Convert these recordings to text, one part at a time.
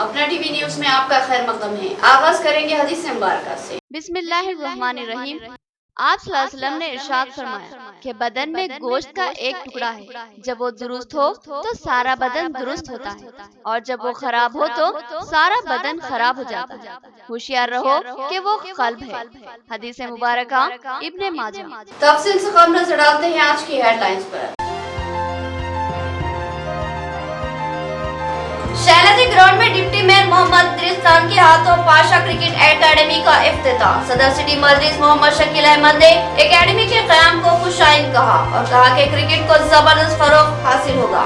अपना TV news में आपका खैर मकदम है। आगाज करेंगे हदीस मुबारक से। बिस्मिल्लाहिर्रहमानिर्रहीम। आप सल्लल्लाहु अलैहि वसल्लम ने इरशाद फरमाया कि बदन में गोश्त का एक टुकड़ा है, जब वो दुरुस्त हो तो सारा बदन दुरुस्त होता है, और जब वो खराब हो तो सारा बदन खराब हो जाता है। होशियार रहो कि वो कल्ब है। हदीस मुबारक इब्ने माजा। तफसील से खबर नजर डालते हैं आज की हेडलाइंस पर। शैलाजी ग्राउंड में डिप्टी मेयर मोहम्मद इदरीस खान के हाथों पाशा क्रिकेट एकेडमी का इफ्तिताह। सदर सिटी मजलिस मोहम्मद शकील अहमद ने एकेडमी के क़याम को खुशाइन कहा और कहा कि क्रिकेट को जबरदस्त फरोग हासिल होगा।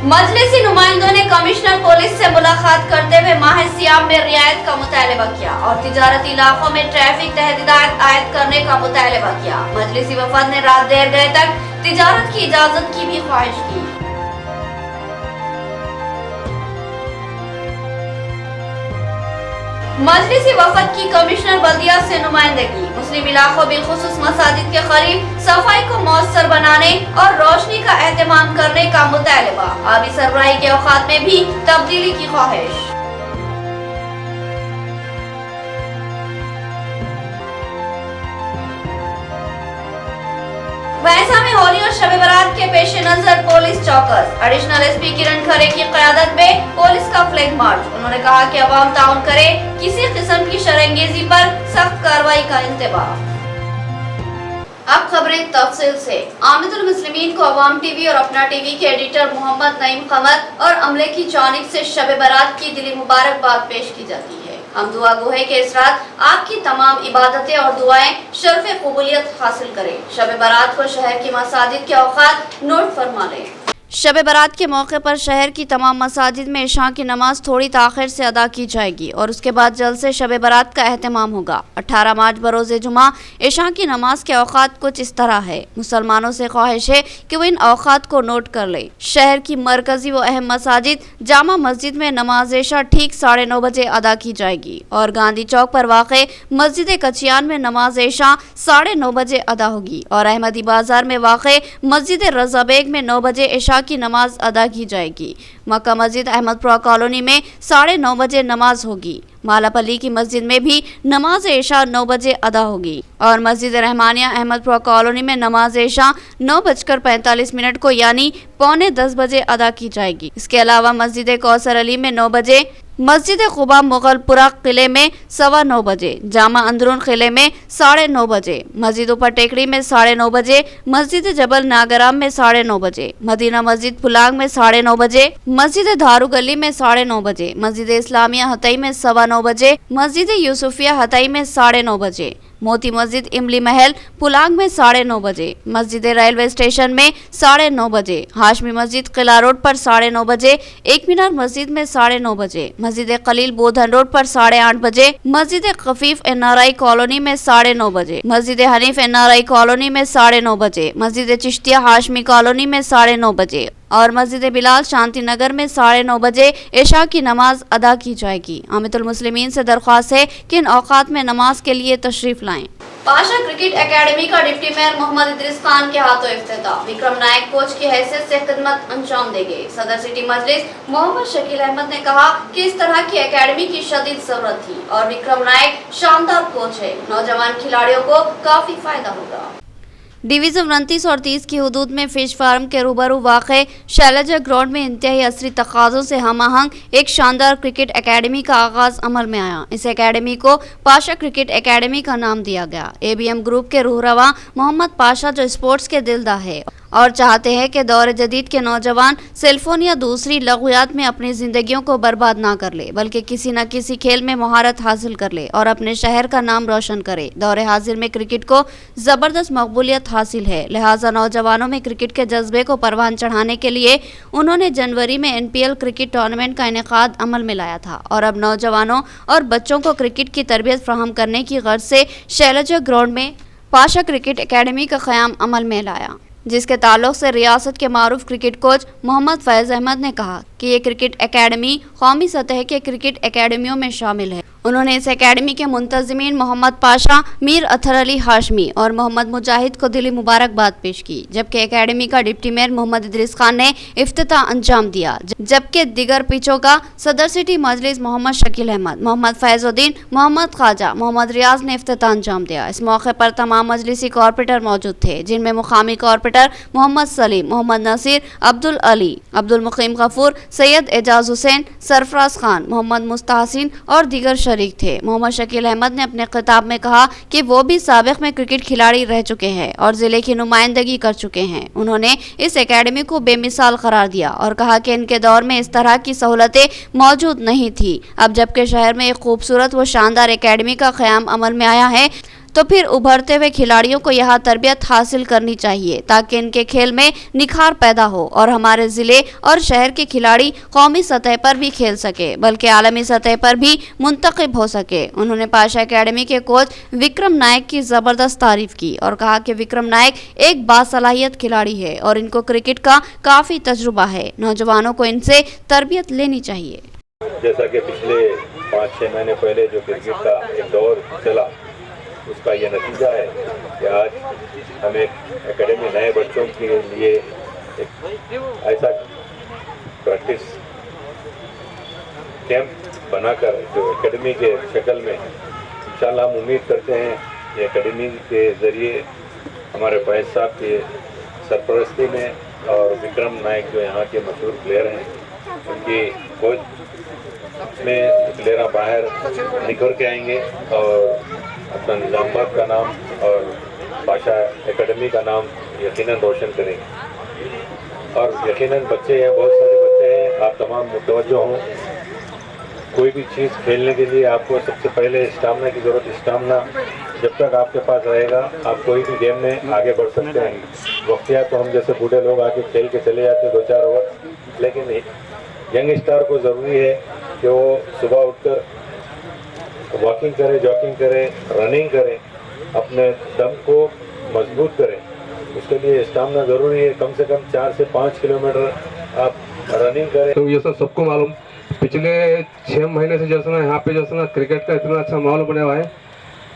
मजलिसी नुमाइंदों ने कमिश्नर पुलिस से मुलाकात करते हुए माह सियाम में रियायत का मुतालबा किया और तिजारती इलाकों में ट्रैफिक तहदीदात आयद करने का मुतालबा किया। मजलिसी वफद ने रात देर गए तक तिजारत की इजाजत की भी ख्वाहिश की। मजलिसी वफद की कमिश्नर बल्दिया से नुमाइंदगी। मुस्लिम इलाकों बिलखुसूस मसाजिद के करीब सफाई को मौसर बनाने और रोशनी का एहतमाम करने का मुतालबा। आबी सरबराही के औकात में भी तब्दीली की ख्वाहिश। भैंसा में होली और शब बारात के पेश नजर पुलिस चौकस। एडिशनल एसपी किरण खरे की क़यादत में पुलिस का फ्लैग मार्च। उन्होंने कहा कि अवाम ताउन करे, किसी किस्म की शरंगेजी पर सख्त कार्रवाई का इंतबाह। अब खबरें तफसील से। आमिदुल मुस्लिमीन को अवाम टीवी और अपना टीवी के एडिटर मोहम्मद नईम कमर और अमले की जानिब से शब बारात की दिली मुबारकबाद पेश की जाती है। हम दुआ गो है कि इस रात आपकी तमाम इबादतें और दुआएं शर्फ़ कबूलियत हासिल करें। शब बारात को शहर की मसाजिद के औकात नोट फरमा लें। शब बारात के मौके पर शहर की तमाम मसाजिद में इशा की नमाज थोड़ी ताख़िर से अदा की जाएगी और उसके बाद जलसे शब बारात का एहतमाम होगा। 18 मार्च बरोज़े जुमा इशा की नमाज के औकात कुछ इस तरह है। मुसलमानों से ख्वाहिश है कि वो इन औकात को नोट कर ले। शहर की मरकजी व अहम मसाजिद जामा मस्जिद में नमाज इशा ठीक 9:30 बजे अदा की जाएगी और गांधी चौक पर वाक़े मस्जिद कचियान में नमाज इशा 9:30 बजे अदा होगी और अहमदी बाजार में वाक़े मस्जिद रज़ा बेग में 9 बजे इशा की नमाज अदा की जाएगी। मक्का मस्जिद अहमदपुरा कॉलोनी में 9:30 बजे नमाज होगी। मालापल्ली की मस्जिद में भी नमाज इशा 9 बजे अदा होगी और मस्जिद रहमानिया अहमदपुरा कॉलोनी में नमाज इशा 9:45 को यानी 9:45 बजे अदा की जाएगी। इसके अलावा मस्जिद कौसर अली में 9 बजे, मस्जिद खुबा मुगलपुरा किले में 9:15 बजे, जामा अंदरून किले में 9:30 बजे, मस्जिद ऊपर टेकड़ी में 9:30 बजे, मस्जिद जबल नागराम में 9:30 बजे, मदीना मस्जिद पुलांग में 9:30 बजे, मस्जिद धारू गली में 9:30 बजे, मस्जिद इस्लामिया हतई में 9:15 बजे, मस्जिद यूसुफिया हतई में 9:30 बजे, मोती मस्जिद इमली महल पुलांग में 9:30 बजे, मस्जिद रेलवे स्टेशन में 9:30 बजे, हाशमी मस्जिद किला रोड पर 9:30 बजे, एक मीनार मस्जिद में 9:30 बजे, मस्जिद कलील बोधन रोड पर 8:30 बजे, मस्जिद खफीफ एनआरआई कॉलोनी में 9:30 बजे, मस्जिद हनीफ एनआरआई कॉलोनी में 9:30 बजे, मस्जिद चिश्तिया हाशमी कॉलोनी में 9:30 बजे और मस्जिद बिलाल शांति नगर में 9:30 बजे इशा की नमाज अदा की जाएगी। आमिदुल मुस्लिमीन से दरख्वास्त है कि इन औकात में नमाज के लिए तशरीफ लाएं। पाशा क्रिकेट एकेडमी का डिप्टी मेयर मोहम्मद इदरीस खान के हाथों इफ्तिताह। विक्रम नायक कोच की हैसियत से खिदमत अंजाम देंगे। सदर सिटी मजलिस मोहम्मद शकील अहमद ने कहा कि इस तरह की एकेडमी की शदीद जरूरत थी और विक्रम नायक शानदार कोच है। नौजवान खिलाड़ियों को काफी फायदा होगा। डिवीज़न 29 और 30 की हदूद में फिश फार्म के रूबरू वाक़े शैलजा ग्राउंड में इंतहाई असरी तकाज़ों से हमआहंग एक शानदार क्रिकेट एकेडमी का आगाज़ अमल में आया। इस एकेडमी को पाशा क्रिकेट एकेडमी का नाम दिया गया। ABM ग्रुप के रूहरवा मोहम्मद पाशा जो स्पोर्ट्स के दिलदा है और चाहते हैं कि दौर जदीद के नौजवान सेलफोन या दूसरी लग़वियात में अपनी ज़िंदगियों को बर्बाद ना कर ले, बल्कि किसी न किसी खेल में महारत हासिल कर ले और अपने शहर का नाम रोशन करे। दौर हाजिर में क्रिकेट को ज़बरदस्त मकबूलियत हासिल है, लिहाजा नौजवानों में क्रिकेट के जज्बे को परवान चढ़ाने के लिए उन्होंने जनवरी में NPL क्रिकेट टूर्नामेंट का इनेकाद अमल में लाया था और अब नौजवानों और बच्चों को क्रिकेट की तरबियत फराहम करने की गर्ज से शैलजा ग्राउंड में पाशा क्रिकेट एकेडमी का क़याम अमल में लाया, जिसके ताल्लुक से रियासत के मारूफ क्रिकेट कोच मोहम्मद फैज़ अहमद ने कहा कि ये क्रिकेट एकेडमी कौमी सतह के क्रिकेट एकेडमियों में शामिल है انہوں نے اس اکیڈمی کے منتظمین محمد پاشا، میر اطہر علی ہاشمی اور محمد مجاہد کو دلی مبارکباد پیش کی، جبکہ اکیڈمی کا ڈپٹی میئر محمد ادریس خان نے افتتاح انجام دیا، جبکہ دیگر پیچوں کا صدر سٹی مجلس محمد شکیل احمد، محمد فیض الدین، محمد خواجہ، محمد ریاض نے افتتاح انجام دیا۔ اس موقع پر تمام مجلسی کارپوریٹر موجود تھے، جن میں مقامی کارپوریٹر محمد سلیم، محمد نصیر، عبدالعلی، عبدالمقیم غفور، سید اعجاز حسین، سرفراز خان، محمد مستحسن اور دیگر شریک تھے۔ محمد شکیل احمد نے اپنے خطاب میں کہا کہ وہ بھی سابق میں کرکٹ کھلاڑی رہ چکے ہیں اور ضلع کی نمائندگی کر چکے ہیں۔ انہوں نے اس اکیڈمی کو بے مثال قرار دیا اور کہا کہ ان کے دور میں اس طرح کی سہولتیں موجود نہیں تھی۔ اب جبکہ شہر میں ایک خوبصورت و شاندار اکیڈمی کا قیام عمل میں آیا ہے تو پھر ابھرتے ہوئے کھلاڑیوں کو یہاں تربیت حاصل کرنی چاہیے تاکہ ان کے کھیل میں نکھار پیدا ہو اور ہمارے ضلع اور شہر کے کھلاڑی قومی سطح پر بھی کھیل سکے بلکہ عالمی سطح پر بھی منتخب ہو سکے۔ انہوں نے پاشا اکیڈمی کے کوچ وکرم نائک کی زبردست تعریف کی اور کہا کہ وکرم نائک ایک باصلاحیت کھلاڑی ہے اور ان کو کرکٹ کا کافی تجربہ ہے، نوجوانوں کو ان سے تربیت لینی چاہیے۔ جیسا کہ پچھلے 5-6 مہینے پہلے جو کرکٹ کا ایک دور چلا، اس کا یہ نتیجہ ہے کہ آج ہم ایک اکیڈمی نئے بچوں کے لیے ایک ایسا پریکٹس کیمپ بنا کر جو اکیڈمی کے شکل میں انشاءاللہ ہم امید کرتے ہیں کہ اکیڈمی کے ذریعے ہمارے فیض صاحب کی سرپرستی میں اور وکرم نائک جو یہاں کے مشہور پلیئر ہیں ان کی کوچ میں پلیئر باہر نکھر کے آئیں گے اور اپنا نظام آباد کا نام اور پاشا اکیڈمی کا نام یقیناً روشن کریں گے۔ اور یقیناً بچے ہیں، بہت سارے بچے ہیں، آپ تمام متوجہ ہوں۔ کوئی بھی چیز کھیلنے کے لیے آپ کو سب سے پہلے اسٹامنا کی ضرورت۔ اسٹامنا جب تک آپ کے پاس رہے گا آپ کوئی بھی گیم میں آگے بڑھ سکتے ہیں۔ وقتیہ تو ہم جیسے بوڑھے لوگ آ کے کھیل کے چلے جاتے ہیں 2-4 اوور، لیکن ینگ اسٹار کو ضروری ہے کہ وہ صبح اٹھ کر واکنگ کرے، جاکنگ کرے، رننگ کرے، اپنے دم کو مضبوط کرے۔ اس کے لیے اسٹامنا ضروری ہے، کم سے کم 4 سے 5 کلومیٹر آپ رننگ کریں۔ تو یہ سب کو معلوم، پچھلے 6 مہینے سے جیسا نا یہاں پہ جیسا نا کرکٹ کا اتنا اچھا ماحول بنا ہوا ہے۔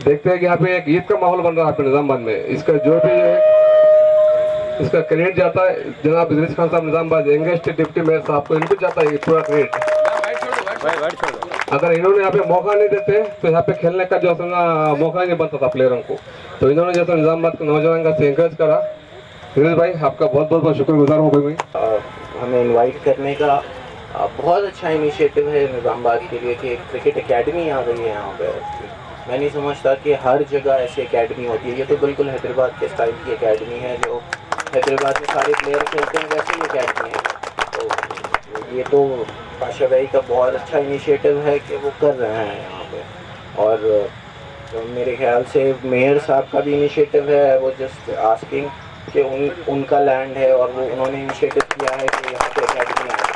دیکھتے ہیں کہ یہاں پہ ایک عید کا ماحول بن رہا ہے نظام آباد میں۔ اس کا جو بھی ہے اس کا کریڈٹ جاتا ہے جناب ادریس خان صاحب نظام آباد ینگسٹ ڈپٹی میئر صاحب کو، ان کو جاتا ہے پورا کریڈٹ۔ اگر انہوں نے یہاں پہ موقع نہیں دیتے تو یہاں پہ کھیلنے کا جو موقع ہی نہیں بنتا تھا پلیئروں کو، تو انہوں نے جیسا نظام آباد کے نوجوان کا انکریج کرا۔ ادریس بھائی آپ کا بہت بہت شکر گزار ہوں بھائی۔ ہمیں انوائٹ کرنے کا بہت اچھا انیشیٹو ہے نظام آباد کے لیے کہ کرکٹ اکیڈمی آ گئی ہے یہاں پہ۔ میں نہیں سمجھتا کہ ہر جگہ ایسی اکیڈمی ہوتی ہے۔ یہ تو بالکل حیدرآباد کے اسٹائل کی اکیڈمی ہے، جو حیدرآباد میں سارے پلیئر کھیلتے ہیں ویسے ہی اکیڈمی ہے۔ تو یہ تو پاشا بھائی کا بہت اچھا انیشیٹو ہے کہ وہ کر رہے ہیں یہاں پہ، اور میرے خیال سے میئر صاحب کا بھی انیشیٹو ہے، وہ جسٹ آسکنگ کہ ان کا لینڈ ہے اور وہ انہوں نے انیشیٹو کیا ہے کہ یہاں پہ اکیڈمی آئے۔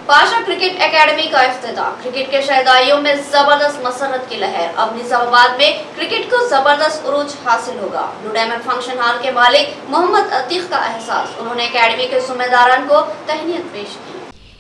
پاشا کرکٹ اکیڈمی کا افتتاح، کرکٹ کے شہدائیوں میں زبردست مسرت کی لہر۔ اب نظام آباد میں کرکٹ کو زبردست عروج حاصل ہوگا۔ بلو ڈائمنڈ فنکشن ہال کے مالک محمد عتیق کا احساس، انہوں نے اکیڈمی کے ذمہ داران کو تہنیت پیش کی۔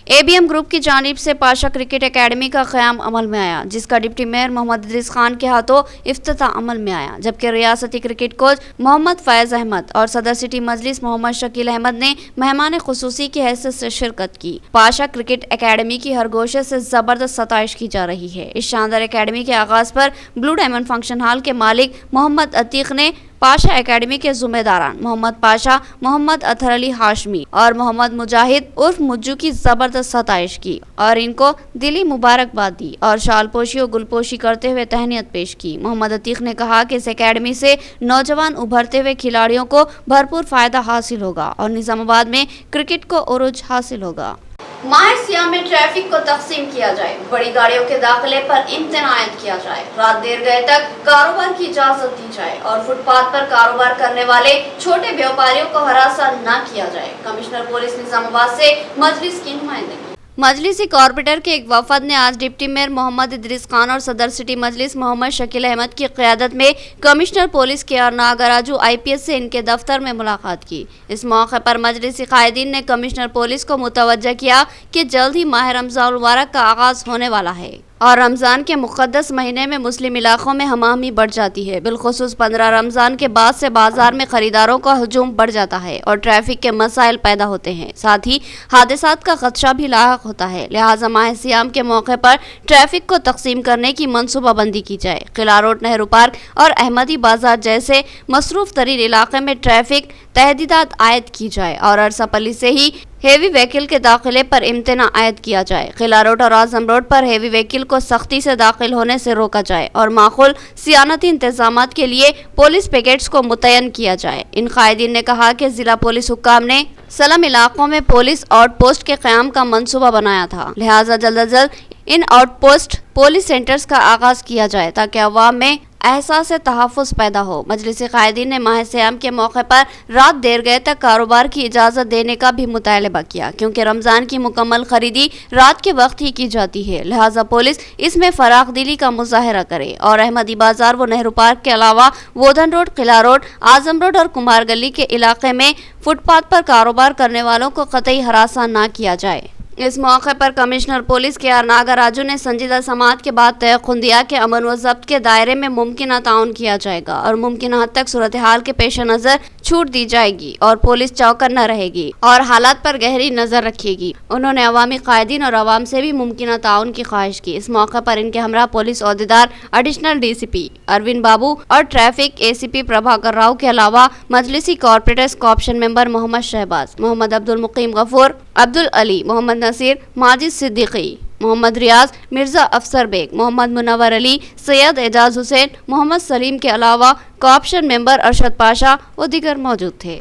اے بی ایم گروپ کی جانب سے پاشا کرکٹ اکیڈمی کا قیام عمل میں آیا، جس کا ڈپٹی میئر محمد ادریس خان کے ہاتھوں افتتاح عمل میں آیا، جبکہ ریاستی کرکٹ کوچ محمد فیض احمد اور صدر سٹی مجلس محمد شکیل احمد نے مہمان خصوصی کی حیثیت سے شرکت کی۔ پاشا کرکٹ اکیڈمی کی ہر گوشے سے زبردست ستائش کی جا رہی ہے۔ اس شاندار اکیڈمی کے آغاز پر بلو ڈائمنڈ فنکشن ہال کے مالک محمد عتیق نے پاشا اکیڈمی کے ذمہ داران محمد پاشا، محمد اطہر علی ہاشمی اور محمد مجاہد عرف مجو کی زبردست ستائش کی اور ان کو دلی مبارکباد دی اور شال پوشی و گل پوشی کرتے ہوئے تہنیت پیش کی۔ محمد عتیق نے کہا کہ اس اکیڈمی سے نوجوان ابھرتے ہوئے کھلاڑیوں کو بھرپور فائدہ حاصل ہوگا اور نظام آباد میں کرکٹ کو عروج حاصل ہوگا۔ ماہ سیام میں ٹریفک کو تقسیم کیا جائے، بڑی گاڑیوں کے داخلے پر امتناع عائد کیا جائے، رات دیر گئے تک کاروبار کی اجازت دی جائے اور فٹ پاتھ پر کاروبار کرنے والے چھوٹے بیوپاریوں کو ہراساں نہ کیا جائے۔ کمشنر پولیس نظام آباد سے مجلس کی نمائندگی۔ مجلسی کارپوریٹر کے ایک وفد نے آج ڈپٹی میئر محمد ادریس خان اور صدر سٹی مجلس محمد شکیل احمد کی قیادت میں کمشنر پولیس کے آر ناگراجو IPS سے ان کے دفتر میں ملاقات کی۔ اس موقع پر مجلسی قائدین نے کمشنر پولیس کو متوجہ کیا کہ جلد ہی ماہ رمضان المبارک کا آغاز ہونے والا ہے۔ اور رمضان کے مقدس مہینے میں مسلم علاقوں میں ہم آہنگی بڑھ جاتی ہے۔ بالخصوص 15 رمضان کے بعد سے بازار میں خریداروں کا ہجوم بڑھ جاتا ہے اور ٹریفک کے مسائل پیدا ہوتے ہیں، ساتھ ہی حادثات کا خدشہ بھی لاحق ہوتا ہے۔ لہٰذا ماہ سیام کے موقع پر ٹریفک کو تقسیم کرنے کی منصوبہ بندی کی جائے۔ قلعہ روڈ، نہرو پارک اور احمدی بازار جیسے مصروف ترین علاقے میں ٹریفک تحدیدات عائد کی جائے اور ارسا پلی سے ہی ہیوی وہیکل کے داخلے پر امتناع عائد کیا جائے۔ قلعہ روڈ اور اعظم روڈ پر ہیوی وہیکل کو سختی سے داخل ہونے سے روکا جائے اور معقول صیانتی انتظامات کے لیے پولیس پیکٹس کو متعین کیا جائے۔ ان قائدین نے کہا کہ ضلع پولیس حکام نے سلم علاقوں میں پولیس آؤٹ پوسٹ کے قیام کا منصوبہ بنایا تھا، لہٰذا جلد از جلد in out post police centres کا آغاز کیا جائے تاکہ عوام میں احساس تحفظ پیدا ہو۔ مجلس قائدین نے ماہ سیام کے موقع پر رات دیر گئے تک کاروبار کی اجازت دینے کا بھی مطالبہ کیا، کیونکہ رمضان کی مکمل خریدی رات کے وقت ہی کی جاتی ہے، لہٰذا پولیس اس میں فراخ دلی کا مظاہرہ کرے اور احمدی بازار و نہرو پارک کے علاوہ وودھن روڈ، قلعہ روڈ، اعظم روڈ اور کمار گلی کے علاقے میں فٹ پاتھ پر کاروبار کرنے والوں کو قطعی ہراساں نہ کیا جائے۔ اس موقع پر کمشنر پولیس کے آر ناگا راجو نے سنجیدہ سماعت کے بعد تیقن دیا کہ امن و ضبط کے دائرے میں ممکنہ تعاون کیا جائے گا اور ممکنہ حد تک صورتحال کے پیش نظر چھوٹ دی جائے گی اور پولیس چوکن نہ رہے گی اور حالات پر گہری نظر رکھے گی۔ انہوں نے عوامی قائدین اور عوام سے بھی ممکنہ تعاون کی خواہش کی۔ اس موقع پر ان کے ہمراہ پولیس عہدیدار ایڈیشنل ڈی سی پی اروند بابو اور ٹریفک اے سی پی پربھاکر راؤ کے علاوہ مجلسی کارپوریٹرز کوآپشن ممبر محمد شہباز، محمد عبدالمقیم غفور، عبدالعلی، محمد نصیر، ماجد صدیقی، محمد ریاض، مرزا افسر بیگ، محمد منور علی، سید اعجاز حسین، محمد سلیم کے علاوہ کوآپشن ممبر ارشد پاشا و دیگر موجود تھے۔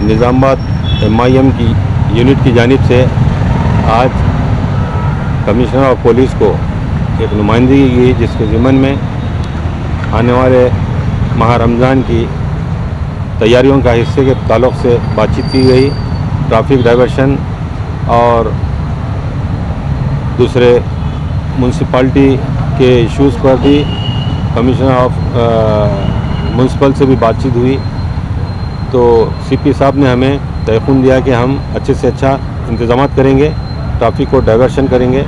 نظام آباد MIM کی یونٹ کی جانب سے آج کمشنر آف پولیس کو ایک نمائندگی کی، جس کے ضمن میں آنے والے ماہ رمضان کی تیاریوں کا حصے کے تعلق سے بات چیت کی گئی۔ ٹریفک ڈائیورشن اور دوسرے میونسپلٹی کے ایشوز پر بھی کمشنر آف میونسپل سے بھی بات چیت ہوئی، تو سی پی صاحب نے ہمیں تیقن دیا کہ ہم اچھے سے اچھا انتظامات کریں گے، ٹریفک کو ڈائیورشن کریں گے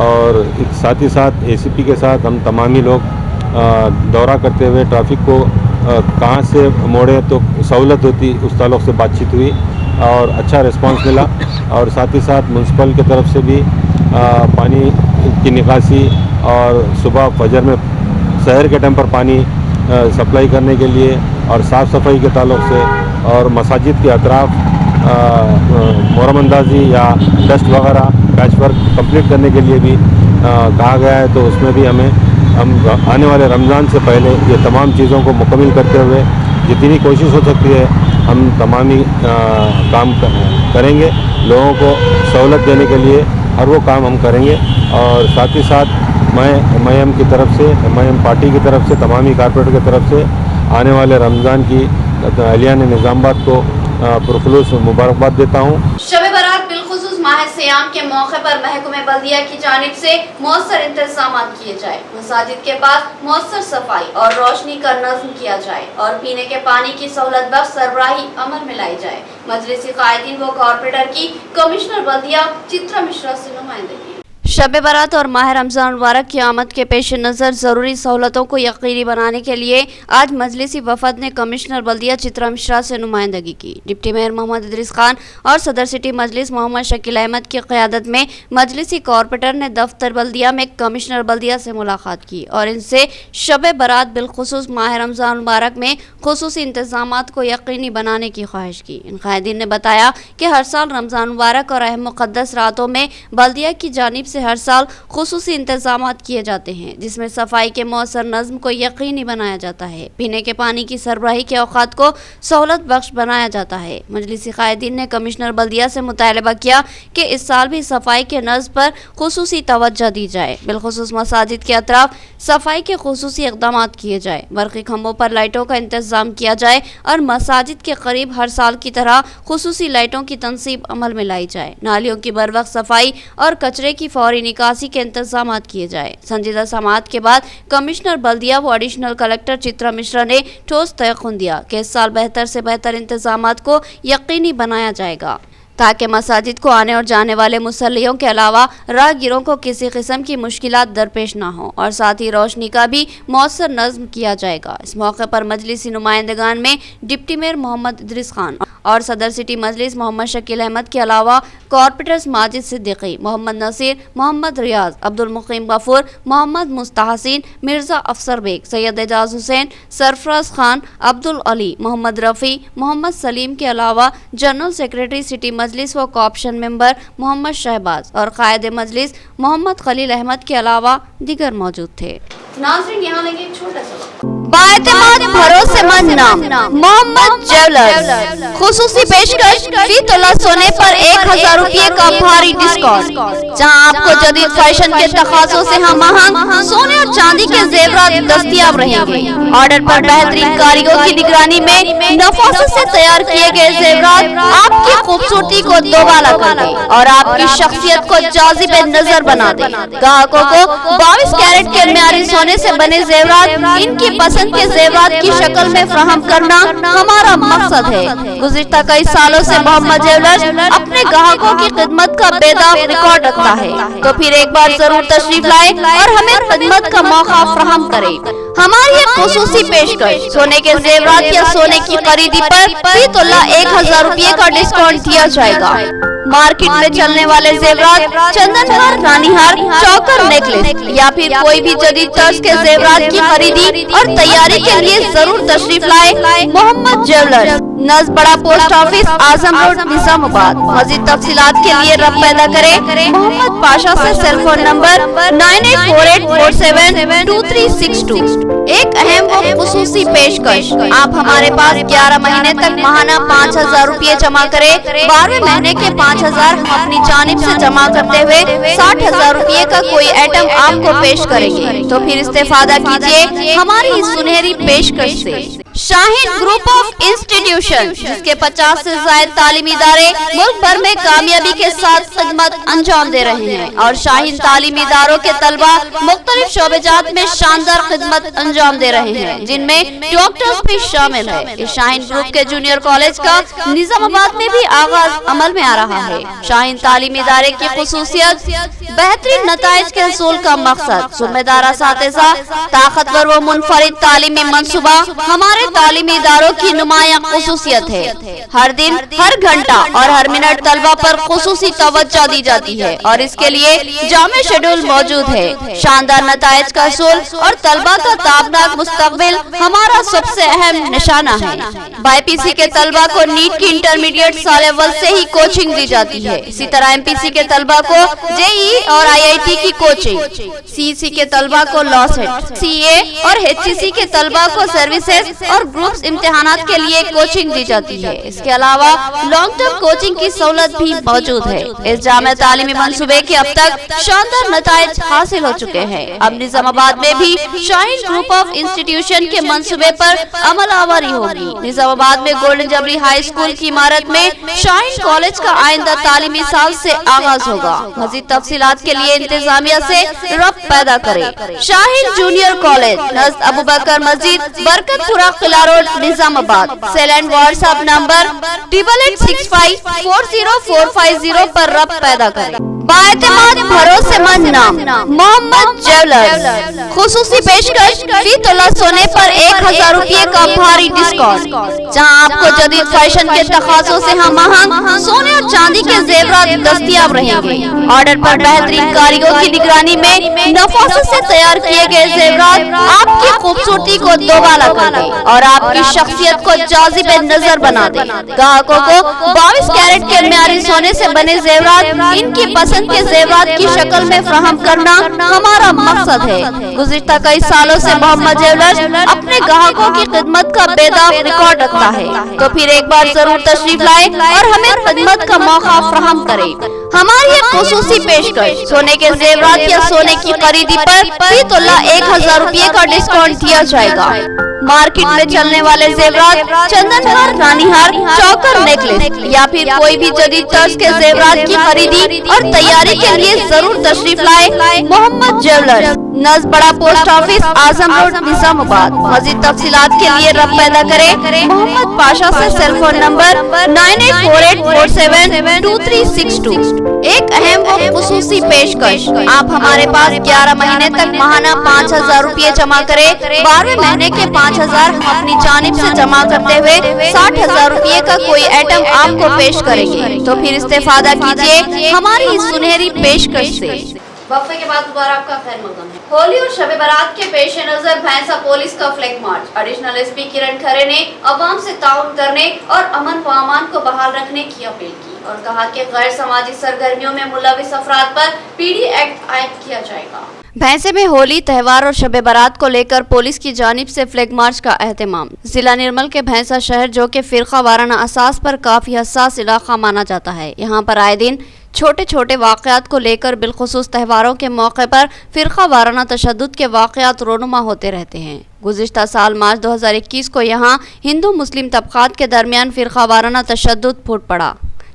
اور ساتھ ہی ساتھ اے سی پی کے ساتھ ہم تمامی لوگ دورہ کرتے ہوئے ٹریفک کو کہاں سے موڑے تو سہولت ہوتی، اس تعلق سے بات چیت ہوئی اور اچھا رسپانس ملا۔ اور ساتھ ہی ساتھ میونسپل کی طرف سے بھی پانی کی نکاسی اور صبح فجر میں سحر کے ٹائم پر پانی سپلائی کرنے کے لیے اور صاف صفائی کے تعلق سے اور مساجد کے اطراف محرم اندازی یا ڈسٹ وغیرہ پیچ ورک کمپلیٹ کرنے کے لیے بھی کہا گیا ہے، تو اس میں بھی ہم آنے والے رمضان سے پہلے یہ تمام چیزوں کو مکمل کرتے ہوئے جتنی کوشش ہو سکتی ہے ہم تمامی کام کریں گے، لوگوں کو سہولت دینے کے لیے ہر وہ کام ہم کریں گے۔ اور ساتھ ہی ساتھ میں MIM کی طرف سے، MIM پارٹی کی طرف سے، تمامی کارپوریٹر کی طرف سے آنے والے رمضان کی اہلیان نظام آباد کو پرخلوص مبارکباد دیتا ہوں۔ شب برات بالخصوص ماہ سیام کے موقع پر محکمہ بلدیہ کی جانب سے مؤثر انتظامات کیے جائے، مساجد کے پاس مؤثر صفائی اور روشنی کا نظم کیا جائے اور پینے کے پانی کی سہولت بخش سربراہی عمل میں لائی جائے۔ مجلسی قائدین و کارپوریٹر کی کمشنر بلدیہ چترا مشرا سے نمائندگی۔ شب برات اور ماہ رمضان مبارک کی آمد کے پیش نظر ضروری سہولتوں کو یقینی بنانے کے لیے آج مجلسی وفد نے کمشنر بلدیہ چترا مشرا سے نمائندگی کی۔ ڈپٹی میئر محمد ادریس خان اور صدر سٹی مجلس محمد شکیل احمد کی قیادت میں مجلسی کارپوریٹر نے دفتر بلدیہ میں کمشنر بلدیہ سے ملاقات کی اور ان سے شب برات بالخصوص ماہ رمضان مبارک میں خصوصی انتظامات کو یقینی بنانے کی خواہش کی۔ ان قائدین نے بتایا کہ ہر سال رمضان مبارک اور اہم مقدس راتوں میں بلدیہ کی جانب سے ہر سال خصوصی انتظامات کیے جاتے ہیں، جس میں صفائی کے مؤثر نظم کو یقینی بنایا جاتا ہے، پینے کے پانی کی سربراہی کے اوقات کو سہولت بخش بنایا جاتا ہے۔ مجلسی قائدین نے کمشنر بلدیہ سے مطالبہ کیا کہ اس سال بھی صفائی کے نظم پر خصوصی توجہ دی جائے، بالخصوص مساجد کے اطراف صفائی کے خصوصی اقدامات کیے جائے، برقی کھمبوں پر لائٹوں کا انتظام کیا جائے اور مساجد کے قریب ہر سال کی طرح خصوصی لائٹوں کی تنصیب عمل میں لائی جائے، نالیوں کی بروقت صفائی اور کچرے کی فوری نکاسی کے انتظامات کیے جائے۔ سنجیدہ سماعت کے بعد کمشنر بلدیہ و ایڈیشنل کلکٹر چترا مشرا نے ٹھوس تیقن دیا کہ اس سال بہتر سے بہتر انتظامات کو یقینی بنایا جائے گا ताकि मसाजिद को आने और जाने वाले मुसल्लियों के अलावा राहगीरों को किसी किस्म की मुश्किलात दरपेश ना हो और साथ ही रोशनी का भी मौसर नज़्म किया जाएगा। इस मौके पर मजलिसी नुमाइंदगान में डिप्टी मेयर मोहम्मद इदरीस खान और सदर सिटी मजलिस मोहम्मद शकील अहमद के अलावा कॉर्पोरेटर्स माजिद सिद्दीकी, मोहम्मद नसीर, मोहम्मद रियाज, अब्दुल मुकीम गफूर, मोहम्मद मुस्तहसीन, मिर्जा अफसर बेग, सैयद एजाज हुसैन, सरफराज खान, अब्दुल अली, मोहम्मद रफ़ी, मोहम्मद सलीम के अलावा जनरल सेक्रेटरी सिटी मजलिस व कोऑप्शन मेंबर मोहम्मद शहबाज और कायद मजलिस मोहम्मद खलील अहमद के अलावा दीगर मौजूद थे। नाज़रीन, यहाँ लेंगे एक छोटा सा बाएतमाद भरोसेमंद नाम मोहम्मद ज्वेलर्स खुसूसी पेशकश फी तोला सोने पर 1000 रुपये का भारी डिस्काउंट, जहां आपको जदीद फैशन के तकाज़ों से हम आहंग सोने और चांदी के जेवरात दस्तयाब रहेंगे। ऑर्डर पर बेहतरीन कारीगरों की निगरानी में नफासत से तैयार किए गए जेवरात आपकी खूबसूरती को दोबाला कर दे और आपकी शख्सियत को जाजिब नजर बना दे। ग्राहकों को 22 कैरेट के म्यारी सोने से बने जेवरात इनकी पसंद के जेवरात की शक्ल में फराहम करना हमारा मकसद है। गुज़िश्ता कई सालों से मोहम्मद ज्वेलर्स अपने ग्राहकों की खिदमत का बेदाग रिकॉर्ड रखता है, तो फिर एक बार जरूर तशरीफ लाए और हमें खिदमत का मौका फराहम करे। हमारी एक खुसूसी पेशकश सोने के जेवरात या सोने की खरीदी पर फी तोला 1000 रुपये का डिस्काउंट दिया जाएगा। मार्केट में चलने वाले जेवरात चंदन हार, रानी हार, चौकर नेकलेस या फिर कोई भी जदीद तर्ज के जेवरात की खरीदी और तैयारी के लिए जरूर तशरीफ लाए। मोहम्मद ज्वेलर्स, नज़ बड़ा पोस्ट ऑफिस, आजम रोड, निजामाबाद। मज़ीद तफसीलात के लिए रब्त पैदा करे मोहम्मद पाशा से सेल फोन नंबर 9848472362। एक अहम व खुसूसी पेशकश, आप हमारे पास 11 महीने तक माहाना 5000 रुपये जमा करे, 12वें महीने के 5000 हम अपनी जानिब से जमा करते हुए 60,000 रुपये का कोई आइटम आपको पेश करेंगे। तो फिर इस्तेफादा कीजिए हमारी इस सुनहरी पेशकश से। शाहीन ग्रुप ऑफ इंस्टीट्यूशन, जिसके 50 से ज्यादा तालीमी इदारे मुल्क भर में कामयाबी के साथ खिदमत अंजाम दे रहे हैं और शाहीन तालीमी इदारों के तलबा मुख्तलिफ शोबेजात में शानदार खिदमत अंजाम दे रहे हैं, जिनमें डॉक्टर्स भी शामिल है। इस शाहीन ग्रुप के जूनियर कॉलेज का निजामाबाद में भी आगाज अमल में आ रहा है। शाहीन तालीमी इदारे की खुसूसियत, बेहतरीन नताइज के हसूल का मकसद, जिम्मेदार असातिज़ा, ताकतवर व मुनफरिद तालीमी मंसूबा हमारे तालीमी इदारों की नुमाया खुसूसियत है। हर दिन, हर घंटा और हर मिनट तलबा पर खुसूसी तवज्जो दी जाती है और इसके लिए जामे शेड्यूल मौजूद है। शानदार नताइज का हसूल और तलबा का ताबनाक मुस्तकबिल हमारा सबसे अहम निशाना है। बाईपीसी के तलबा को नीट की इंटरमीडिएट साल अव्वल से ही कोचिंग दी जाती है। इसी तरह एमपीसी के तलबा को जेईई और आईआईटी की कोचिंग, सीईसी के तलबा को लॉसेट, सीए और एचईसी के तलबा को सर्विसेज और ग्रुप्स इम्तिहानात के लिए कोचिंग दी जाती है। इसके अलावा लॉन्ग टर्म कोचिंग की सहूलत भी मौजूद है। इस जामे तालीमी मंसूबे के अब तक शानदार नताइज हासिल हो चुके हैं। अब निजामाबाद में भी शाहीन ग्रुप ऑफ इंस्टीट्यूशन के मंसूबे पर अमल आवारी होगी। निजामाबाद में गोल्डन जबरी हाई स्कूल की इमारत में शाहीन कॉलेज का आइंदा तालीमी साल से आगाज होगा। मजीद तफसीलात के लिए इंतजामिया से रब्त पैदा करे। शाहीन जूनियर कॉलेज, नज़द अबू बकर मस्जिद, Barkatpura, Qila road, Nizamabad. Cell and WhatsApp number 8865404450 पर रब्त पैदा करें। बाएतमाद भरोसेमंद नाम मोहम्मद ज्वेलर्स खुसूसी पेशकश फी तोला सोने पर 1000 रुपये का भारी डिस्काउंट, जहां आपको जदीद फैशन के तकाज़ों से हम आहंग सोने और चांदी के जेवरात दस्तयाब रहेंगे। ऑर्डर पर बेहतरीन कारीगरों की निगरानी में नफासत से तैयार किए गए जेवरात आपकी खूबसूरती को दोबाला कर दे और आपकी शख्सियत को जाजिब नजर बना दे। ग्राहकों को 22 कैरेट के म्यारी सोने से बने जेवरात इनकी पसंद के जेवरात की शक्ल में फराहम करना हमारा मकसद है। गुज़िश्ता कई सालों से मोहम्मद ज्वेलर्स अपने ग्राहकों की खिदमत का बेदाग रिकॉर्ड रखता है, तो फिर एक बार जरूर तशरीफ लाए और हमें खिदमत का मौका फराहम करे। हमारी एक खुसूसी पेशकश, सोने के जेवरात या सोने की खरीदी पर फी तोला 1000 रुपये का डिस्काउंट दिया जाएगा। मार्केट में चलने वाले जेवरात चंदन हार, रानी हार, चौकर नेकलेस या फिर कोई भी जदीद तर्ज के जेवरात की खरीदी और तैयारी के लिए जरूर तशरीफ लाए। मोहम्मद ज्वेलर्स, नज़ बड़ा पोस्ट ऑफिस आजम रोड निजामाबाद। मज़ीद तफसीलात के लिए रब पैदा करे मोहम्मद पाशा से सेल फोन नंबर 9848472362। एक अहम व खुसूसी पेशकश, आप हमारे पास 11 महीने तक माहाना 5000 रुपये जमा करें। 12वें महीने के 5000 हम अपनी जानिब से जमा करते हुए 60,000 रुपये का कोई आइटम आपको पेश करेंगे। तो फिर इस्तेफादा कीजिए हमारी इस सुनहरी पेशकश से। वक्फे के बाद दोबारा आपका खैर मकदम है। होली और शब बारात के पेश नजर भैंसा पुलिस का फ्लैग मार्च। एडिशनल एसपी किरण खरे ने अवाम से ताउन करने और अमन व अमान को बहाल रखने की अपील की और कहा कि गैर समाजी सरगर्मियों में मुलविस अफराद पर पीडी एक्ट आयद किया जाएगा। भैंसे में होली त्यौहार और शब बारात को लेकर पुलिस की जानिब से फ्लैग मार्च का एहतमाम। जिला निर्मल के भैंसा शहर, जो कि फिरका वाराना असास पर काफी हसास इलाका माना जाता है, यहाँ पर आए दिन छोटे छोटे वाक़यात को लेकर बिलखुसूस त्यौहारों के मौके पर फिरका वाराना तशद्दुद के वाक़यात रोनुमा होते रहते हैं। गुज़िश्ता साल मार्च 2021 को यहाँ हिंदू मुस्लिम तबक़ात के दरमियान फिरका वाराना तशद्दुद फूट पड़ा,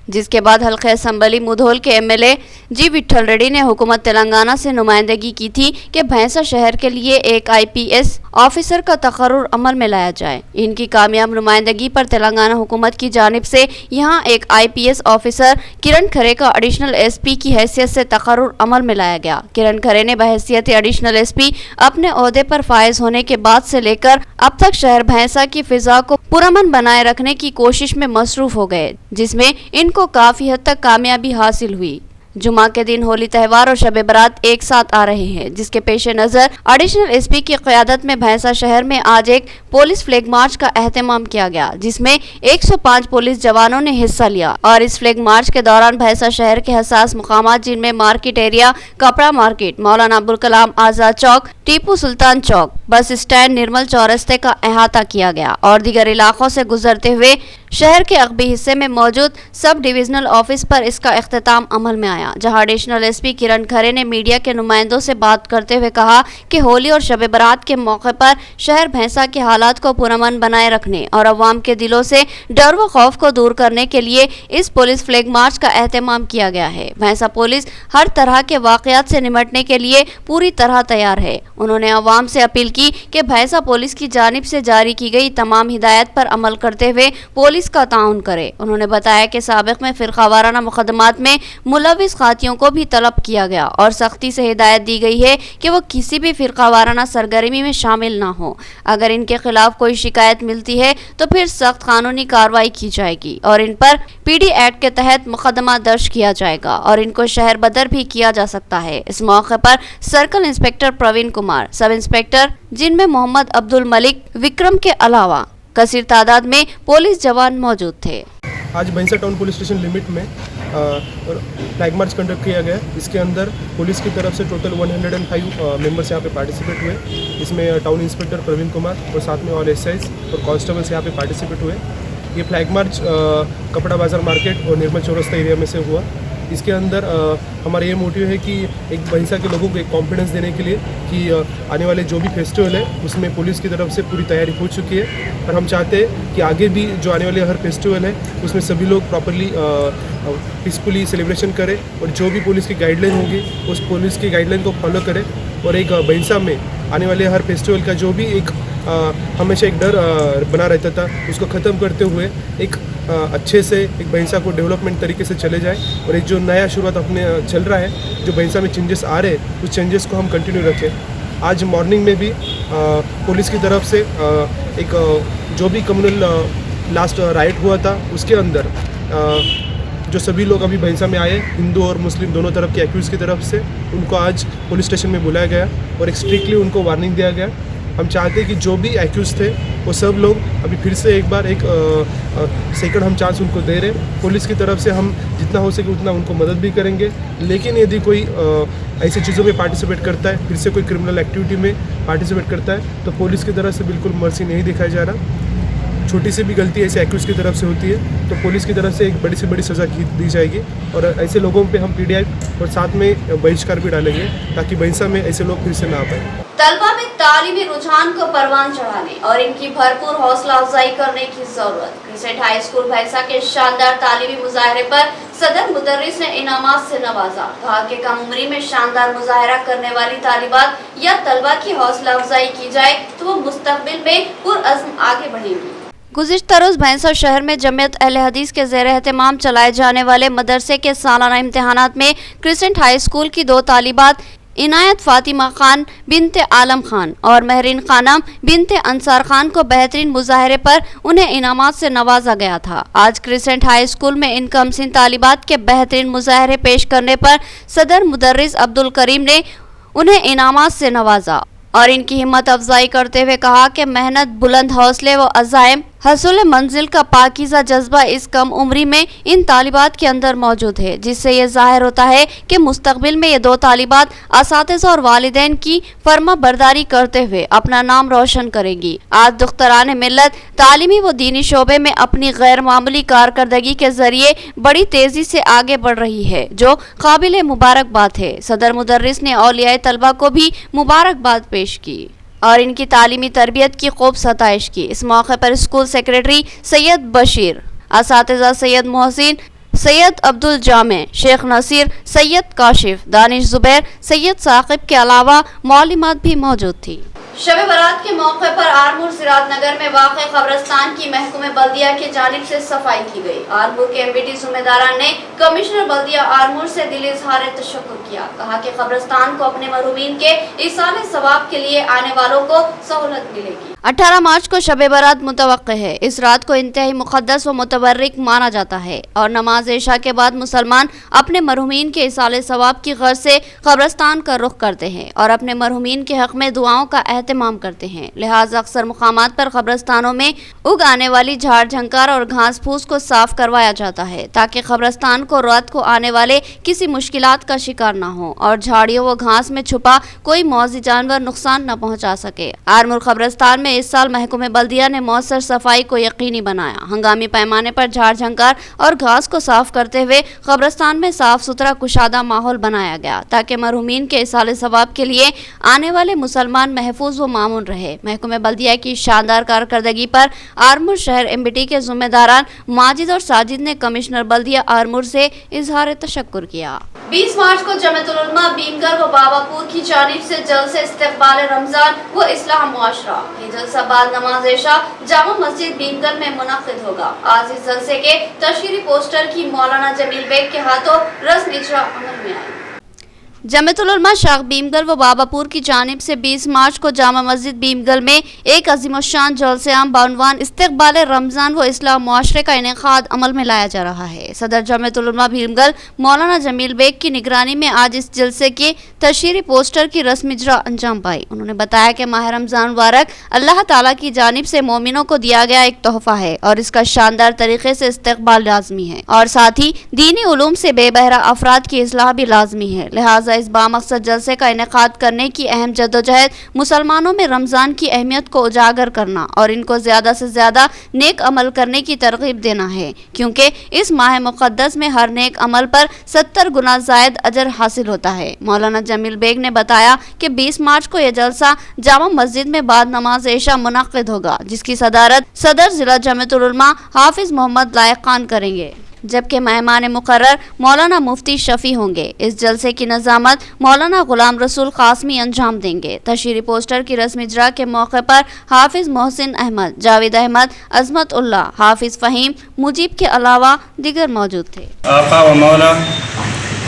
जिसके बाद हल्के असम्बली मुधोल के एमएलए जी विट्ठल रेड्डी ने हुकूमत तेलंगाना से नुमाइंदगी की थी कि भैंसा शहर के लिए एक आईपीएस ऑफिसर का तकर्रुर अमल में लाया जाए। इनकी कामयाब नुमाइंदगी पर तेलंगाना हुकूमत की जानिब से यहाँ एक आईपीएस ऑफिसर किरण खरे का एडिशनल एसपी की हैसियत से तकर्रुर अमल में लाया गया। किरण खरे ने बहैसियत एडिशनल एसपी अपने ओहदे पर फायज होने के बाद से लेकर अब तक शहर भैंसा की फिजा को पुरअमन बनाए रखने की कोशिश में मसरूफ हो गए, जिसमें इनको काफी हद तक कामयाबी हासिल हुई। जुमा के दिन होली त्यौहार और शब बारात एक साथ आ रहे हैं, जिसके पेश नज़र एडिशनल एसपी की क़यादत में भैंसा शहर में आज एक पुलिस फ्लैग मार्च का एहतमाम किया गया, जिसमें 105 पुलिस जवानों ने हिस्सा लिया। और इस फ्लैग मार्च के दौरान भैंसा शहर के हसास मुकामात, जिनमें मार्केट एरिया, कपड़ा मार्केट, मौलाना अबुल कलाम आज़ाद चौक, टीपू सुल्तान चौक, बस स्टैंड, निर्मल चौरस्ते का अहाता किया गया और दीगर इलाकों से गुजरते हुए शहर के अगबी हिस्से में मौजूद सब डिविजनल ऑफिस पर इसका इख्तिताम अमल में आया, जहां एडिशनल एसपी किरण खरे ने मीडिया के नुमाइंदों से बात करते हुए कहा कि होली और शब बारात के मौके पर शहर भैंसा के हालात को पुरअमन बनाए रखने और अवाम के दिलों से डर व खौफ को दूर करने के लिए इस पुलिस फ्लैग मार्च का एहतमाम किया गया है। भैंसा पुलिस हर तरह के वाक़यात से निमटने के लिए पूरी तरह तैयार है। उन्होंने अवाम से अपील की कि भैंसा पुलिस की जानिब से जारी की गई तमाम हिदायत पर अमल करते हुए पुलिस का ताउन करे। उन्होंने बताया कि साबिक में फिरका वाराना मुकदमात में मुलविस खातियों को भी तलब किया गया और सख्ती से हिदायत दी गई है कि वो किसी भी फिरका वाराना सरगर्मी में शामिल ना हो। अगर इनके खिलाफ कोई शिकायत मिलती है तो फिर सख्त कानूनी कार्रवाई की जाएगी और इन पर पीडी एक्ट के तहत मुकदमा दर्ज किया जाएगा और इनको शहर बदर भी किया जा सकता है। इस मौके पर circle inspector Praveen Kumar, sub inspector जिनमें मोहम्मद अब्दुल मलिक, विक्रम के अलावा कसीर तादाद में पुलिस जवान मौजूद थे। आज भैंसा टाउन पुलिस स्टेशन लिमिट में फ्लैग मार्च कंडक्ट किया गया। इसके अंदर पुलिस की तरफ से टोटल 105 मेंबर्स यहाँ पे पार्टिसिपेट हुए। इसमें टाउन इंस्पेक्टर प्रवीण कुमार और साथ में ऑल एसआईज और कांस्टेबल्स यहाँ पे पार्टिसिपेट हुए। ये फ्लैग मार्च कपड़ा बाज़ार मार्केट और निर्मल चौरस्ता एरिया में से हुआ। इसके अंदर हमारा ये मोटिव है कि एक भैंसा के लोगों को एक कॉन्फिडेंस देने के लिए कि आने वाले जो भी फेस्टिवल है उसमें पुलिस की तरफ से पूरी तैयारी हो चुकी है और हम चाहते हैं कि आगे भी जो आने वाले हर फेस्टिवल है उसमें सभी लोग प्रॉपरली पीसफुली सेलिब्रेशन करें और जो भी पुलिस की गाइडलाइन होगी उस पुलिस की गाइडलाइन को फॉलो करें और एक भैंसा में आने वाले हर फेस्टिवल का जो भी एक हमेशा एक डर बना रहता था उसको ख़त्म करते हुए एक अच्छे से एक भैंसा को डेवलपमेंट तरीके से चले जाए और एक जो नया शुरुआत अपने चल रहा है, जो भैंसा में चेंजेस आ रहे हैं उस चेंजेस को हम कंटिन्यू रखें। आज मॉर्निंग में भी पुलिस की तरफ से एक जो भी कम्युनल लास्ट राइट हुआ था उसके अंदर जो सभी लोग अभी भैंसा में आए, हिंदू और मुस्लिम दोनों तरफ के एक्यूज़ की तरफ से, उनको आज पुलिस स्टेशन में बुलाया गया और एक स्ट्रिक्टली उनको वार्निंग दिया गया। हम चाहते हैं कि जो भी एक्यूज़ थे वो सब लोग अभी फिर से एक बार एक सेकंड हम चांस उनको दे रहे। पुलिस की तरफ से हम जितना हो सके उतना उनको मदद भी करेंगे, लेकिन यदि कोई ऐसी चीज़ों में पार्टिसिपेट करता है, फिर से कोई क्रिमिनल एक्टिविटी में पार्टिसिपेट करता है तो पुलिस की तरफ से बिल्कुल मर्सी नहीं दिखाया जा रहा। छोटी सी भी गलती ऐसे एक्यूज की तरफ से होती है तो पुलिस की तरफ से एक बड़ी से बड़ी सज़ा दी जाएगी और ऐसे लोगों पे हम PDI और साथ में बहिष्कार भी डालेंगे ताकि भैंसा में ऐसे लोग फिर से ना आ पाए। तलबा में तालीमी रुझान को परवान चढ़ाने और इनकी भरपूर हौसला अफजाई करने की जरूरत। क्रिसेंट हाई स्कूल भैंसा के शानदार तालीमी मुजाहरे पर सदर मुदर्रिस ने इनामात से नवाजा। कहा कि कम उम्री में शानदार मुजाहरा करने वाली तालिबात या तलबा की हौसला अफजाई की जाए तो वो मुस्तकबिल में पुरअज़्म आगे बढ़ेंगी। गुज़िश्ता रोज़ भैंसा शहर में जमीयत अहले हदीस के ज़ेर एहतमाम चलाए जाने वाले मदरसे के सालाना इम्तिहानात में क्रिसेंट हाई स्कूल की 2 तालिबात इनायत फातिमा खान बिनते आलम खान और महरीन खानम बिनते अंसार खान को बेहतरीन मुजाहरे पर उन्हें इनामात से नवाजा गया था। आज क्रिसेंट हाई स्कूल में इन कमसिन तालिबात के बेहतरीन मुजाहरे पेश करने पर सदर मुदर्रिस अब्दुल करीम ने उन्हें इनामात से नवाजा और इनकी हिम्मत अफजाई करते हुए कहा कि मेहनत, बुलंद हौसले व अज़ाइम, हसूल मंजिल का पाकीज़ा जज्बा इस कम उम्री में इन तालिबात के अंदर मौजूद है, जिससे ये ज़ाहिर होता है कि मुस्तकबिल में ये 2 तालिबात असातिज़ा और वालिदैन की फर्मा बरदारी करते हुए अपना नाम रोशन करेंगी। आज दुख्तरान मिल्लत तालीमी व दीनी शोबे में अपनी गैर मामूली कारकर्दगी के जरिए बड़ी तेज़ी से आगे बढ़ रही है, जो काबिल मुबारकबाद है। सदर मुदर्रिस ने औलियाए तलबा को भी मुबारकबाद पेश की और इनकी तालीमी तरबियत की खूब सताइश की। इस मौके पर स्कूल सेक्रेटरी सैयद बशीर, असातिज़ा सैयद मोहसिन, सैयद अब्दुल जामे, शेख नसीर, सैयद काशिफ, दानिश जुबैर, सैयद साकिब के अलावा मौलिमात भी मौजूद थी। शब बारात के मौके पर आरमूर सिराज नगर में वाक़े कब्रिस्तान की महकूमे बल्दिया की जानिब से सफाई की गई। आरमूर के MBT ज़िम्मेदारान ने कमिश्नर बल्दिया आरमूर से दिली इज़हार तशक्कुर किया। कहा कि कब्रिस्तान को अपने मरहूमीन के इसाले सवाब के लिए आने वालों को सहूलत मिलेगी। 18 मार्च को शब बारात मुतवक्के है। इस रात को इंतहाई मुक़द्दस व मुतबर्रिक माना जाता है और नमाज इशा के बाद मुसलमान अपने मरहूमीन के इसाले सवाब की गर्ज से कब्रिस्तान का रुख करते हैं और अपने मरहूमीन के हक़ में दुआओं का एहतमाम करते हैं। लिहाजा अक्सर मुकामात पर कब्रिस्तानों में उग आने वाली झाड़ झंकार और घास फूस को साफ करवाया जाता है ताकि कब्रिस्तान को रात को आने वाले किसी मुश्किलात का शिकार न हो और झाड़ियों व घास में छुपा कोई मौजी जानवर नुकसान न पहुँचा सके। आरमूर कब्रिस्तान में इस साल महकूमे बल्दिया ने मौसर सफाई को यकीनी बनाया। हंगामी पैमाने पर झाड़ झंकार और घास को साफ करते हुए कब्रिस्तान में साफ सुथरा कुशादा माहौल बनाया गया ताकि मरहूमीन के इसाले सवाब के लिए आने वाले मुसलमान महफूज व मामून रहे। महकूमे बल्दिया की शानदार कारकर्दगी पर आरमूर शहर MBT के ज़िम्मेदारान माजिद और साजिद ने कमिश्नर बल्दिया आरमूर से इज़हार तशक्कुर किया। 20 मार्च को जमीयतुल उलमा भीमगल व बाबापुर की जानिब से जलसे इस्तक़बाल रमजान व इस्लाह मुआशरा। ये जलसा बाद नमाज इशा जामा मस्जिद भीमगल में मुनक़्क़िद होगा। आज इस जलसे के तशहीरी पोस्टर की मौलाना जमील बेग के हाथों रस्म इजरा अमल में आई। जमीयतुल उलमा शाख भीमगल व बाबापुर की जानिब से 20 मार्च को जामा मस्जिद भीमगल में एक अज़ीमुश्शान जलसे आम बानवान इस्तक़बाल रमज़ान व इस्लाह मुआशरे का इनेकाद अमल में लाया जा रहा है। सदर जमीयतुल उलमा भीमगल मौलाना जमील बेग की निगरानी में आज इस जलसे के तशहीरी पोस्टर की रस्म इजरा अंजाम पाई। उन्होंने बताया कि माह रमज़ान मुबारक अल्लाह ताला की जानिब से मोमिनों को दिया गया एक तोहफ़ा है और इसका शानदार तरीके से इस्तक़बाल लाज़मी है और साथ ही दीनी उलूम से बेबहरा अफराद की इस्लाह भी लाज़मी है। लिहाजा इस बामकसद जलसे का इनेकाद करने की अहम जद्दोजहद मुसलमानों में रमज़ान की अहमियत को उजागर करना और इनको ज़्यादा से ज़्यादा नेक अमल करने की तरगीब देना है, क्योंकि इस माह मुक़द्दस में हर नेक अमल पर 70 गुना ज़ायद अजर हासिल होता है। मौलाना जमील बेग ने बताया कि 20 मार्च को यह जलसा जामा मस्जिद में बाद नमाज इशा मुनक़्क़िद होगा, जिसकी सदारत सदर ज़िला जमीयतुल उलमा हाफिज़ मोहम्मद लायक खान करेंगे, जबकि मेहमान मुकर्रर मौलाना मुफ्ती शफी होंगे। इस जलसे की नज़ामत मौलाना गुलाम रसूल कासमी अंजाम देंगे। तशहीरी पोस्टर की रस्म इजरा के मौके पर हाफिज मोहसिन अहमद, जावेद अहमद, अजमत उल्लाह, हाफिज फ़हीम, मुजीब के अलावा दीगर मौजूद थे। आका व मौला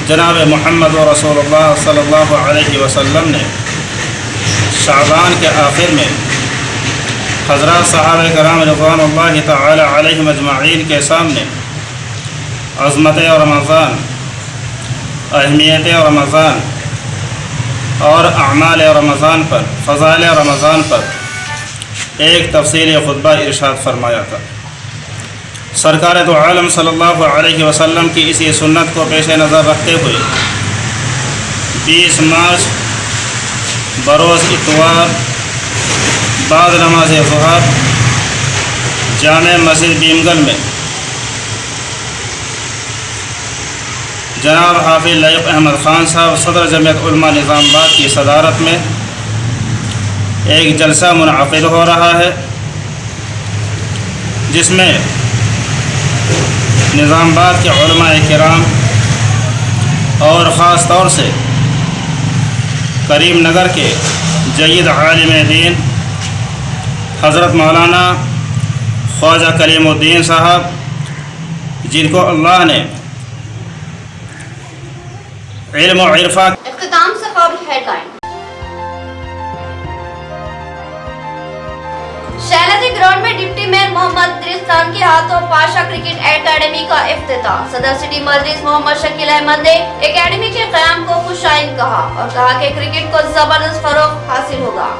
जनाब मोहम्मद व रसूलुल्लाह सल्लल्लाहु अलैहि वसल्लम ने शाबान के आखिर में हज़रात सहाबा कराम रिज़वानुल्लाहि तआला अलैहिम अजमईन के सामने अज़मत और रमज़ान, अहमियत रमज़ान और अमाल रमज़ान पर, फ़ज़ाइल रमज़ान पर एक तफ़सीली खुतबा इरशाद फरमाया था। सरकार दो आलम सल्लल्लाहु अलैहि वसल्लम की इसी सुन्नत को पेश नज़र रखते हुए 20 मार्च बरोज़ इतवार बाद नमाज ज़ुहर जामे मस्जिद भीमगल में जनाब हाफिज लईक अहमद ख़ान साहब सदर जमीयत उलमा निज़ामाबाद की सदारत में एक जलसा मुनअक़िद हो रहा है, जिसमें निज़ामाबाद के उलमाए किराम और ख़ास तौर से करीम नगर के जय्यद आलिम दीन हज़रत मौलाना ख्वाजा कलीमुद्दीन साहब, जिनको अल्लाह ने इल्म और इरफा इख्तिताम से खबर हेडलाइन। शैलाजी ग्राउंड में डिप्टी मेयर मोहम्मद इद्रिस खान के हाथों पाशा क्रिकेट एकेडमी का इफ्तिताह। सदर सिटी मजलिस मोहम्मद शकील अहमद ने एकेडमी के क़याम को खुशाइन कहा और कहा कि क्रिकेट को जबरदस्त फरोग हासिल होगा।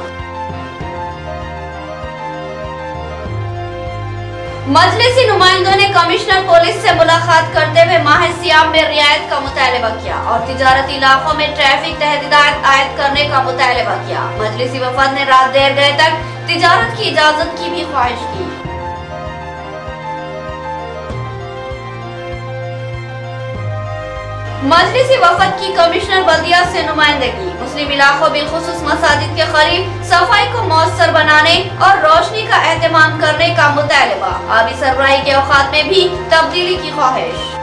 मजलिसी नुमाइंदों ने कमिश्नर पुलिस से मुलाकात करते हुए माह सियाम में रियायत का मुतालबा किया और तिजारती इलाकों में ट्रैफिक तहदीदात आयद करने का मुतालबा किया। मजलिसी वफद ने रात देर गए तक तिजारत की इजाजत की भी ख्वाहिश की। मजलिसी वफद की कमिश्नर बल्दिया से नुमाइंदगी, मुस्लिम इलाकों बिलखुसूस मसाजिद के करीब सफाई को मौसर बनाने और रोशनी का एहतमाम करने का मुतालबा। आबी सरबराही के औकात में भी तब्दीली की ख्वाहिश।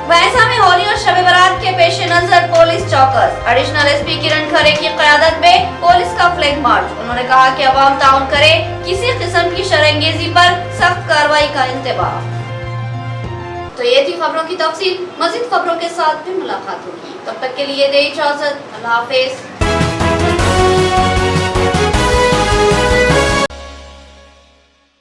भैंसा में होली और शब बारात के पेश नजर पुलिस चौकस। एडिशनल एसपी किरण खरे की क़यादत में पुलिस का फ्लैग मार्च। उन्होंने कहा कि अवाम ताउन करे, किसी किस्म की शरंगेजी पर सख्त कार्रवाई का इंतबाह। तो ये थी खबरों की तफसील। मज़ीद खबरों के साथ भी मुलाकात होगी, तब तक के लिए दे इजाजत। अल्लाह हाफिज।